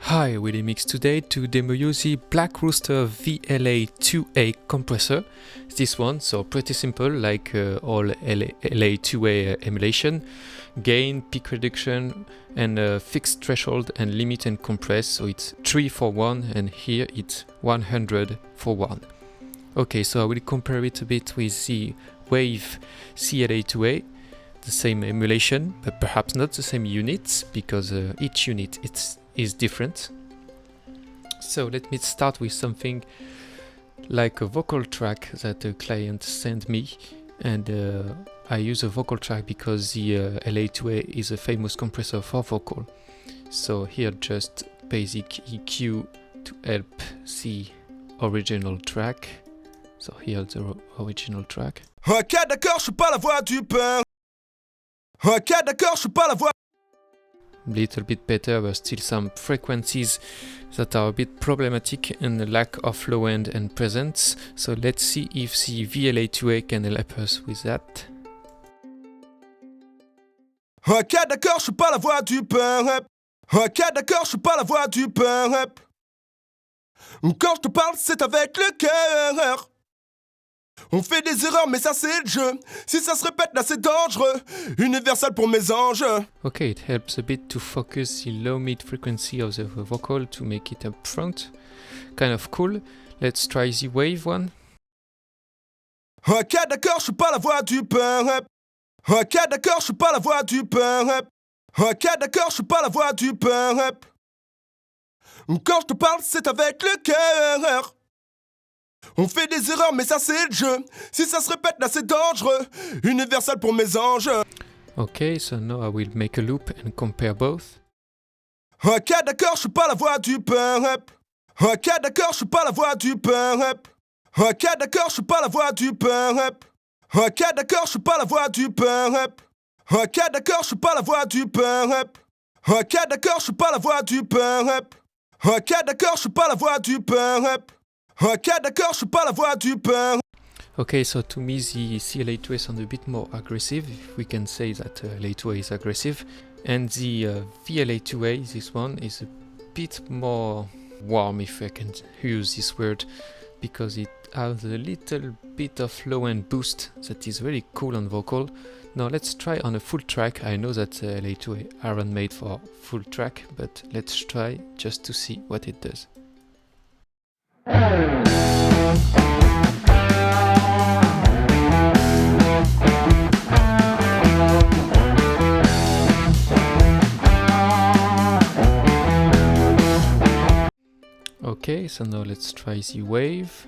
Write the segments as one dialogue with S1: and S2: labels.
S1: Hi, we mix today to demo you the Black Rooster VLA2A compressor. This one, so pretty simple, like all LA2A emulation. Gain, peak reduction, and fixed threshold and limit and compress. So it's 3 for 1, and here it's 100 for 1. Okay, so I will compare it a bit with the Wave CLA2A. The same emulation, but perhaps not the same units, because each unit is different. So let me start with something like a vocal track that a client sent me, and I use a vocal track because the LA2A is a famous compressor for vocal. So here just basic EQ to help the original track. So here the original track.
S2: Ok d'accord, je suis pas la voix du peur. Ok d'accord, je suis pas la voix.
S1: Little bit better, but still some frequencies that are a bit problematic and a lack of low end and presence. So let's see if the VLA2A can help us with that.
S2: Ok d'accord, je suis pas la voix du peur. Ok d'accord, je suis pas la voix du peur. Quand je te parle, c'est avec le cœur. On fait des erreurs, mais ça c'est le jeu. Si ça se répète, là c'est dangereux. Universal pour mes anges.
S1: Okay, it helps a bit to focus the low mid frequency of the vocal to make it up front. Kind of cool. Let's try the wave one.
S2: Ok d'accord, je suis pas la voix du peur. Ok d'accord, je suis pas la voix du peur. Ok d'accord, je suis pas la voix du peur. Quand je te parle, c'est avec le cœur. On fait des erreurs, mais ça c'est le jeu. Si ça se répète, là c'est dangereux. Universal pour mes anges.
S1: Okay, so now I will make a loop and compare both.
S2: Ok d'accord, je suis pas la voix du peur. Ok d'accord, je suis pas la voix du peur. Ok d'accord, je suis pas la voix du peur. Ok d'accord, je suis pas la voix du peur. Ok d'accord, je suis pas la voix du peur. Ok d'accord, je suis pas la voix du peur. Ok d'accord, je suis pas la voix du peur. Ok d'accord, je suis pas la voix du peur.
S1: Okay, so to me the CLA2A sounds a bit more aggressive, if we can say that LA2A is aggressive. And the VLA2A, this one, is a bit more warm, if I can use this word, because it has a little bit of low-end boost that is really cool on vocal. Now let's try on a full track. I know that LA2A aren't made for full track, but let's try just to see what it does. Okay, so now let's try the wave.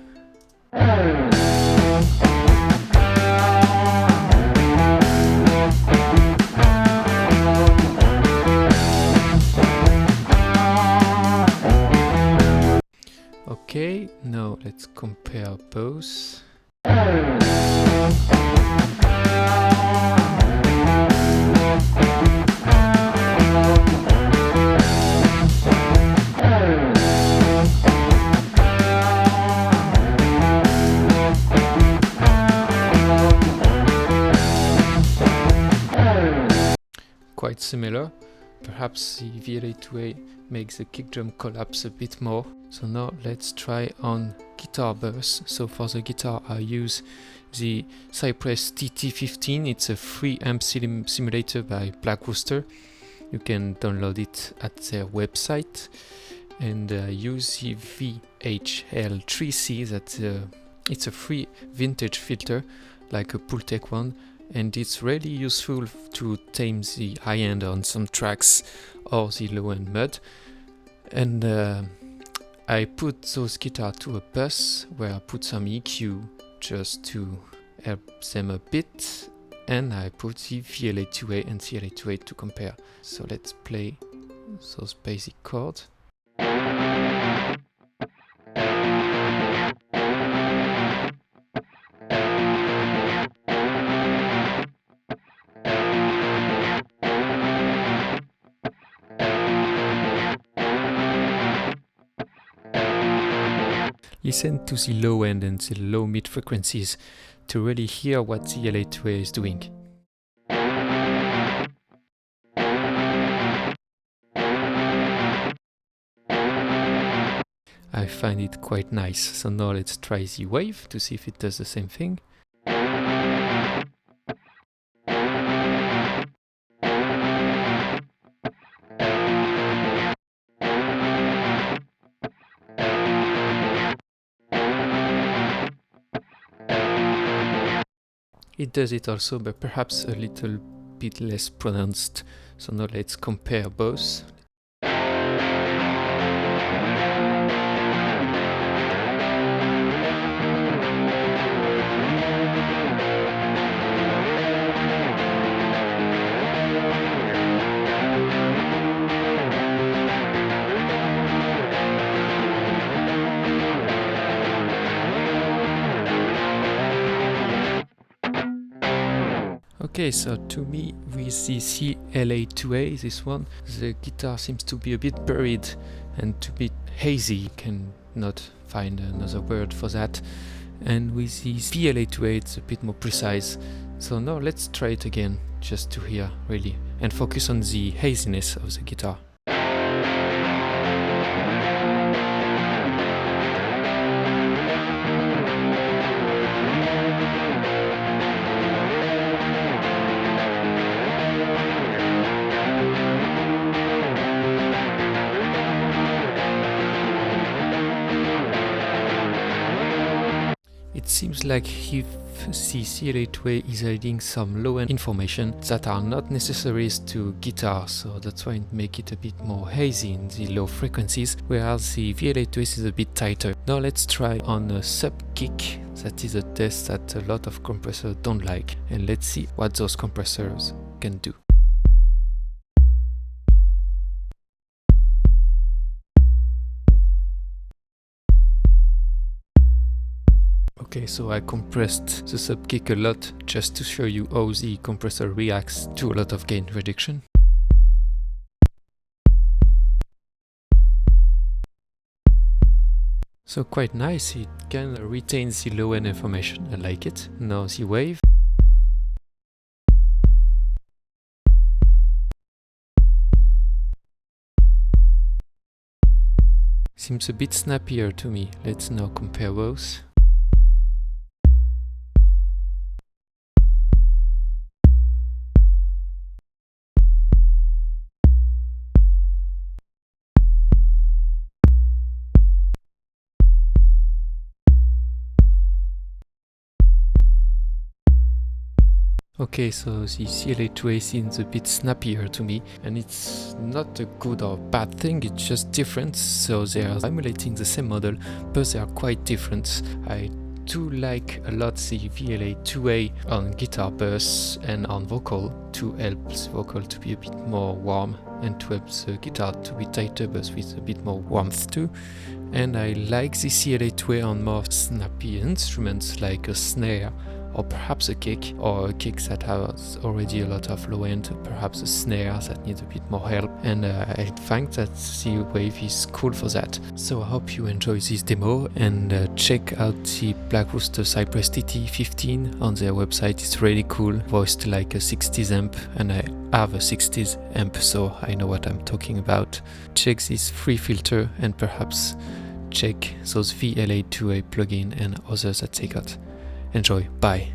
S1: Okay, now let's compare both. Quite similar. Perhaps the VLA2A makes the kick drum collapse a bit more. So now let's try on guitar burst. So for the guitar I use the Cypress TT15. It's a free amp simulator by Black Rooster. You can download it at their website. And use the VHL-3C. It's a free vintage filter, like a Pultec one. And it's really useful to tame the high end on some tracks or the low end mud. And I put those guitars to a bus where I put some EQ just to help them a bit, and I put the VLA2A and CLA2A to compare. So let's play those basic chords. Listen to the low end and the low mid frequencies to really hear what the LA2A is doing. find it quite nice. So now let's try the wave to see if it does the same thing. It does it also, but perhaps a little bit less pronounced. So now let's compare both. Okay, so to me, with the CLA2A, this one, the guitar seems to be a bit buried and to be hazy. Cannot find another word for that. And with the VLA2A, it's a bit more precise. So now let's try it again, just to hear really, and focus on the haziness of the guitar. It seems like if the CLA2A is hiding some low-end information that are not necessary to guitar, so that's why it makes it a bit more hazy in the low frequencies, whereas the VLA2A is a bit tighter. Now let's try on a subkick. That is a test that a lot of compressors don't like, and let's see what those compressors can do. Okay, so I compressed the subkick a lot just to show you how the compressor reacts to a lot of gain reduction. So quite nice, it can retain the low end information, I like it. Now the wave. Seems a bit snappier to me. Let's now compare both. Okay, so the CLA2A seems a bit snappier to me, and it's not a good or bad thing, it's just different. So they are emulating the same model, but they are quite different. I do like a lot the VLA2A on guitar bass and on vocal to help the vocal to be a bit more warm and to help the guitar to be tighter but with a bit more warmth too. And I like the CLA2A on more snappy instruments like a snare, or perhaps a kick, or a kick that has already a lot of low end, perhaps a snare that needs a bit more help, and I think that the wave is cool for that. So I hope you enjoy this demo, and check out the Black Rooster Cypress TT-15 on their website. It's really cool, voiced like a 60s amp, and I have a 60s amp, so I know what I'm talking about. Check this free filter and perhaps check those VLA2A plugin and others that they got. Enjoy, bye.